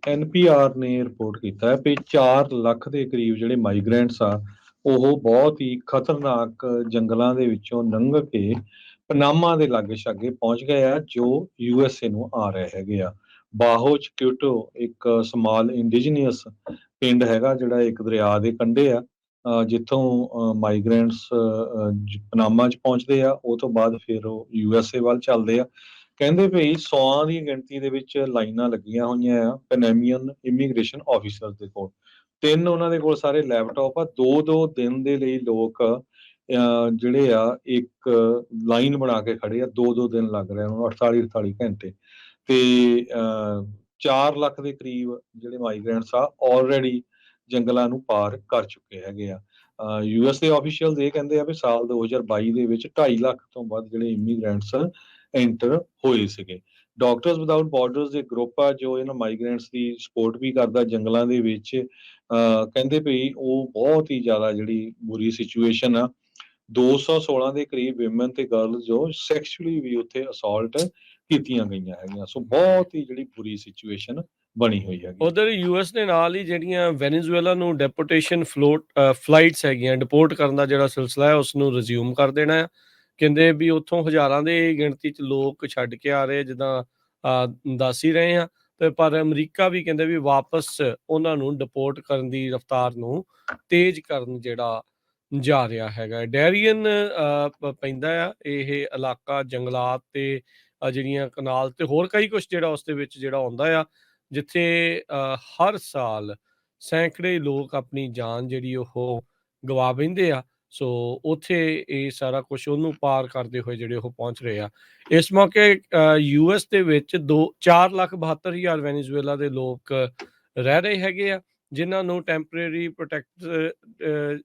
NPR ਨੇ report ਕੀਤਾ ਹੈ ਵੀ 4 ਲੱਖ ਦੇ ਕਰੀਬ ਜਿਹੜੇ ਮਾਈਗ੍ਰੈਂਟਸ ਆ ਉਹ ਬਹੁਤ ਹੀ ਖਤਰਨਾਕ ਜੰਗਲਾਂ ਦੇ ਵਿੱਚੋਂ ਲੰਘ ਕੇ ਪਨਾਮਾ ਦੇ ਲਾਗੇ ਛਾਗੇ ਪਹੁੰਚ ਗਏ ਆ, ਜੋ ਯੂਐਸਏ ਨੂੰ ਆ ਰਹੇ ਹੈਗੇ ਆ। ਬਾਹੋ ਚਕਿਊਟੋ ਇੱਕ ਸਮਾਲ ਇੰਡੀਜੀਨੀਅਸ ਪਿੰਡ ਹੈਗਾ ਜਿਹੜਾ ਇੱਕ ਦਰਿਆ ਦੇ ਕੰਢੇ ਆ, ਜਿੱਥੋਂ ਮਾਈਗ੍ਰੈਂਟਸ ਪਨਾਮਾ 'ਚ ਪਹੁੰਚਦੇ ਆ। ਉਹ ਤੋਂ ਬਾਅਦ ਫਿਰ ਉਹ ਯੂਐਸਏ ਵੱਲ ਚੱਲਦੇ ਆ। ਕਹਿੰਦੇ ਭਈ 100 ਦੀ ਗਿਣਤੀ ਦੇ ਵਿੱਚ ਲਾਈਨਾਂ ਲੱਗੀਆਂ ਹੋਈਆਂ ਆ ਪਨਾਮੀਅਨ ਇਮੀਗ੍ਰੇਸ਼ਨ ਆਫਿਸਰ ਦੇ ਕੋਲ। 3 ਉਹਨਾਂ ਦੇ ਕੋਲ ਸਾਰੇ ਲੈਪਟਾਪ ਆ। 2-2 ਦਿਨ ਦੇ ਲਈ ਲੋਕ ਜਿਹੜੇ ਆ ਇੱਕ ਲਾਈਨ ਬਣਾ ਕੇ ਖੜੇ ਆ। 2-2 ਦਿਨ ਲੱਗ ਰਹੇ ਉਹਨਾਂ ਨੂੰ, 48-48 ਘੰਟੇ। ਤੇ 4 ਲੱਖ ਦੇ ਕਰੀਬ ਜਿਹੜੇ ਮਾਈਗ੍ਰੈਂਟਸ ਆ ਆਲਰੇਡੀ ਜੰਗਲਾਂ ਨੂੰ ਪਾਰ ਕਰ ਚੁੱਕੇ ਹੈਗੇ ਆ। ਯੂਐਸਏ ਆਫੀਸ਼ੀਅਲਸ ਇਹ ਕਹਿੰਦੇ ਆ ਵੀ ਸਾਲ 2022 ਦੇ ਵਿੱਚ 2.5 ਲੱਖ ਤੋਂ ਵੱਧ ਜਿਹੜੇ ਇਮੀਗ੍ਰੈਂਟਸ ਐਂਟਰ ਹੋਏ ਸੀਗੇ। ਡਾਕਟਰਸ ਵਿਦਆਊਟ ਬਾਰਡਰਸ ਦੇ ਗਰੁੱਪ ਆ ਜੋ ਇਹਨਾਂ ਮਾਈਗ੍ਰੈਂਟਸ ਦੀ ਸਪੋਰਟ ਵੀ ਕਰਦਾ ਜੰਗਲਾਂ ਦੇ ਵਿੱਚ। ਕਹਿੰਦੇ ਭਈ ਉਹ ਬਹੁਤ ਹੀ ਜ਼ਿਆਦਾ ਜਿਹੜੀ ਬੁਰੀ ਸਿਚੁਏਸ਼ਨ ਆ। 216 ਦੇ ਕਰੀਬ ਵਿਮਨ ਤੇ ਗਰਲਸ ਜੋ ਸੈਕਸ਼ੂਅਲੀ ਵੀ ਉੱਥੇ ਅਸੌਲਟ ਕੀਤੀਆਂ ਗਈਆਂ ਹੈਗੀਆਂ। ਸੋ ਬਹੁਤ ਹੀ ਜਿਹੜੀ ਬੁਰੀ ਸਿਚੁਏਸ਼ਨ ਬਣੀ ਹੋਈ ਹੈਗੀ। ਉਧਰ ਯੂਐਸ ਦੇ ਨਾਲ ਹੀ ਜਿਹੜੀਆਂ ਵੈਨੇਜ਼ੁਏਲਾ ਨੂੰ ਡੈਪੋਟੇਸ਼ਨ ਫਲਾਈਟਸ ਹੈਗੀਆਂ ਡਿਪੋਰਟ ਕਰਨ ਦਾ ਜਿਹੜਾ ਸਿਲਸਿਲਾ ਹੈ ਉਸ ਨੂੰ ਰਿਜ਼ਿਊਮ ਕਰ ਦੇਣਾ ਹੈ। ਕਹਿੰਦੇ ਵੀ ਉੱਥੋਂ ਹਜ਼ਾਰਾਂ ਦੇ ਗਿਣਤੀ 'ਚ ਲੋਕ ਛੱਡ ਕੇ ਆ ਰਹੇ, ਜਿੱਦਾਂ ਦੱਸ ਹੀ ਰਹੇ ਆ। ਤੇ ਪਰ ਅਮਰੀਕਾ ਵੀ ਕਹਿੰਦੇ ਵੀ ਵਾਪਸ ਉਹਨਾਂ ਨੂੰ ਡਿਪੋਰਟ ਕਰਨ ਦੀ ਰਫ਼ਤਾਰ ਨੂੰ ਤੇਜ਼ ਕਰਨ ਜਿਹੜਾ ਜਾ ਰਿਹਾ ਹੈਗਾ। ਡੈਰੀਅਨ ਪੈਂਦਾ ਆ ਇਹ ਇਲਾਕਾ, ਜੰਗਲਾਤ ਤੇ ਜਿਹੜੀਆਂ ਕਨਾਲ ਤੇ ਹੋਰ ਕਈ ਕੁਛ ਜਿਹੜਾ ਉਸ ਦੇ ਵਿੱਚ ਜਿਹੜਾ ਆਉਂਦਾ ਆ, ਜਿੱਥੇ ਹਰ ਸਾਲ ਸੈਂਕੜੇ ਲੋਕ ਆਪਣੀ ਜਾਨ ਜਿਹੜੀ ਉਹ ਗਵਾ ਬੈਂਦੇ ਆ। ਸੋ ਉੱਥੇ ਇਹ ਸਾਰਾ ਕੁਛ ਉਹਨੂੰ ਪਾਰ ਕਰਦੇ ਹੋਏ ਜਿਹੜੇ ਉਹ ਪਹੁੰਚ ਰਹੇ ਆ। ਇਸ ਮੌਕੇ ਯੂਐਸ ਦੇ ਵਿੱਚ 4,72,000 ਵੈਨੇਜ਼ੁਏਲਾ ਦੇ ਲੋਕ ਰਹਿ ਰਹੇ ਹੈਗੇ ਆ, ਜਿਨ੍ਹਾਂ ਨੂੰ ਟੈਂਪਰੇਰੀ ਪ੍ਰੋਟੈਕਟ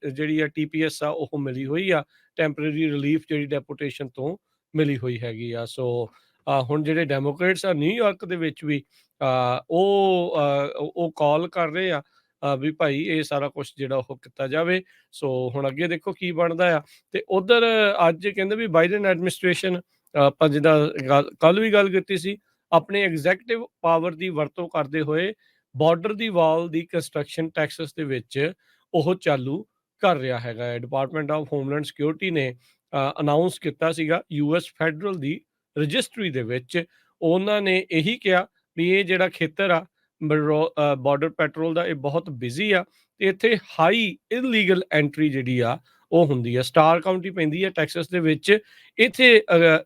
ਜਿਹੜੀ ਆ TPS ਆ ਉਹ ਮਿਲੀ ਹੋਈ ਆ। ਟੈਂਪਰੇਰੀ ਰਿਲੀਫ ਜਿਹੜੀ ਡੈਪੂਟੇਸ਼ਨ ਤੋਂ ਮਿਲੀ ਹੋਈ ਹੈਗੀ ਆ। ਸੋ ਹੁਣ ਜਿਹੜੇ ਡੈਮੋਕ੍ਰੇਟਸ ਆ ਨਿਊਯਾਰਕ ਦੇ ਵਿੱਚ ਵੀ ਉਹ ਕਾਲ ਕਰ ਰਹੇ ਆ ਵੀ ਭਾਈ ਇਹ ਸਾਰਾ ਕੁਛ ਜਿਹੜਾ ਉਹ ਕੀਤਾ ਜਾਵੇ। ਸੋ ਹੁਣ ਅੱਗੇ ਦੇਖੋ ਕੀ ਬਣਦਾ ਆ। ਤੇ ਉਧਰ ਅੱਜ ਕਹਿੰਦੇ ਵੀ ਬਾਈਡਨ ਐਡਮਿਨਿਸਟ੍ਰੇਸ਼ਨ, ਆਪਾਂ ਜਿੱਦਾਂ ਕੱਲ ਵੀ ਗੱਲ ਕੀਤੀ ਸੀ, ਆਪਣੇ ਐਗਜ਼ੈਕਟਿਵ ਪਾਵਰ ਦੀ ਵਰਤੋਂ ਕਰਦੇ ਹੋਏ ਬਾਰਡਰ ਦੀ ਵਾਲ ਦੀ ਕੰਸਟਰਕਸ਼ਨ ਟੈਕਸਸ ਦੇ ਵਿੱਚ ਉਹ ਚਾਲੂ ਕਰ ਰਿਹਾ ਹੈਗਾ ਹੈ। ਡਿਪਾਰਟਮੈਂਟ ਆਫ ਹੋਮਲੈਂਡ ਸਿਕਿਉਰਿਟੀ ਨੇ ਅਨਾਊਂਸ ਕੀਤਾ ਸੀਗਾ ਯੂਐਸ ਫੈਡਰਲ ਦੀ ਰਜਿਸਟਰੀ ਦੇ ਵਿੱਚ। ਉਹਨਾਂ ਨੇ ਇਹੀ ਕਿਹਾ ਵੀ ਇਹ ਜਿਹੜਾ ਖੇਤਰ ਆ ਬਾਰਡਰ ਪੈਟਰੋਲ ਦਾ, ਇਹ ਬਹੁਤ ਬਿਜ਼ੀ ਆ ਤੇ ਇੱਥੇ ਹਾਈ ਇਲੀਗਲ ਐਂਟਰੀ ਜਿਹੜੀ ਆ ਉਹ ਹੁੰਦੀ ਆ। ਸਟਾਰ ਕਾਊਂਟੀ ਪੈਂਦੀ ਹੈ ਟੈਕਸਸ ਦੇ ਵਿੱਚ। ਇੱਥੇ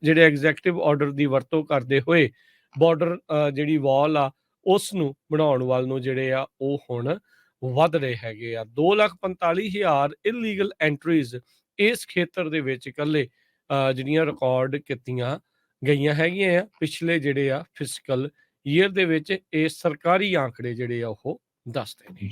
ਜਿਹੜੇ ਐਗਜ਼ੈਕਟਿਵ ਆਰਡਰ ਦੀ ਵਰਤੋਂ ਕਰਦੇ ਹੋਏ ਬਾਰਡਰ ਜਿਹੜੀ ਵਾਲ ਆ ਉਸ ਨੂੰ ਬਣਾਉਣ ਵੱਲ ਨੂੰ ਜਿਹੜੇ ਆ ਉਹ ਹੁਣ ਵੱਧ ਰਹੇ ਹੈਗੇ ਆ। 2,45,000 ਇਲੀਗਲ ਐਂਟਰੀਜ਼ ਇਸ ਖੇਤਰ ਦੇ ਵਿੱਚ ਇਕੱਲੇ ਜਿਹੜੀਆਂ ਰਿਕਾਰਡ ਕੀਤੀਆਂ ਗਈਆਂ ਹੈਗੀਆਂ ਆ ਪਿਛਲੇ ਜਿਹੜੇ ਆ ਫਿਸਕਲ ਈਅਰ ਦੇ ਵਿੱਚ। ਇਹ ਸਰਕਾਰੀ ਆંકੜੇ ਜਿਹੜੇ ਆ ਉਹ ਦੱਸਦੇ ਨੇ।